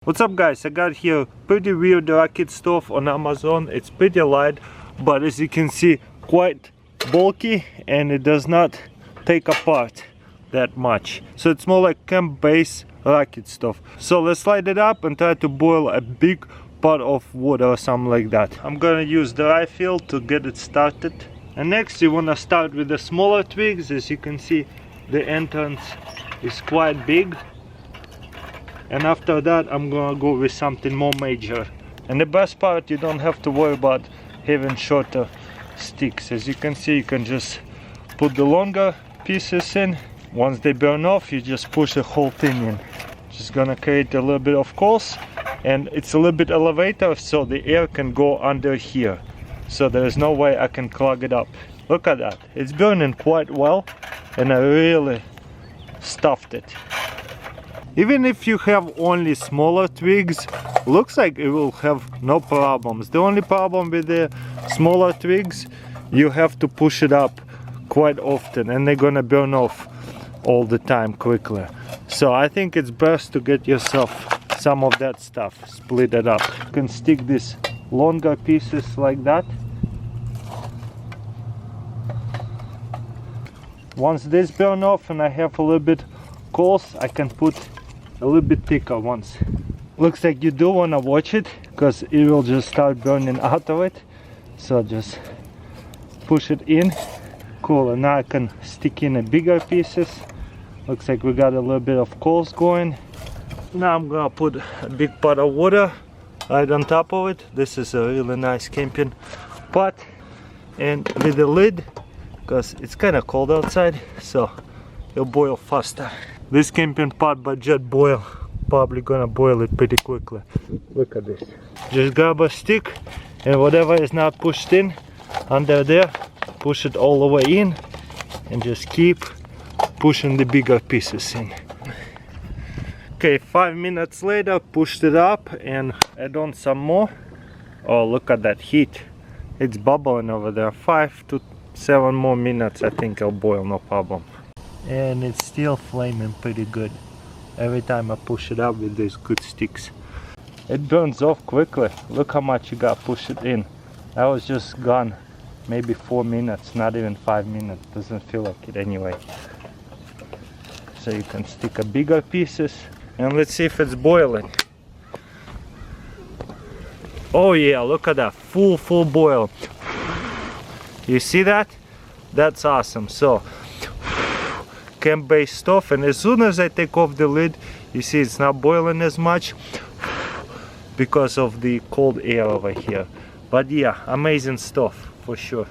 What's up guys, I got here pretty weird rocket stove on Amazon. It's pretty light, but as you can see, quite bulky, and it does not take apart that much. So it's more like camp base rocket stove. So let's light it up and try to boil a big pot of water or something like that. I'm gonna use dry fill to get it started. And next you wanna start with the smaller twigs. As you can see, the entrance is quite big. And after that I'm gonna go with something more major. And the best part, you don't have to worry about having shorter sticks. As you can see, you can just put the longer pieces in. Once they burn off, you just push the whole thing in. Just gonna create a little bit of coals, and it's a little bit elevator so the air can go under here. So there is no way I can clog it up. Look at that, it's burning quite well, and I really stuffed it. Even if you have only smaller twigs, looks like it will have no problems. The only problem with the smaller twigs, you have to push it up quite often and they're gonna burn off all the time quickly. So I think it's best to get yourself some of that stuff, split it up. You can stick these longer pieces like that. Once this burn off and I have a little bit coals, I can put a little bit thicker ones. Looks like you do want to watch it, because it will just start burning out of it. So just push it in. Cool, and now I can stick in the bigger pieces. Looks like we got a little bit of coals going. Now I'm gonna put a big pot of water right on top of it. This is a really nice camping pot, and with the lid, because it's kind of cold outside, so it'll boil faster. This camping pot by jet boil, probably gonna boil it pretty quickly. Look at this. Just grab a stick and whatever is not pushed in under there, push it all the way in, and just keep pushing the bigger pieces in. Okay, 5 minutes later, pushed it up and add on some more. Oh, look at that heat. It's bubbling over there. 5 to 7 more minutes, I think it'll boil, no problem. And it's still flaming pretty good every time I push it up with these good sticks. It burns off quickly. Look how much you got push it in. I was just gone maybe 4 minutes, not even 5 minutes. Doesn't feel like it anyway. So you can stick a bigger pieces, and let's see if it's boiling. Oh yeah, look at that, full boil. You see that? That's awesome. So camp base stove, and as soon as I take off the lid, you see it's not boiling as much because of the cold air over here. But yeah, amazing stuff for sure.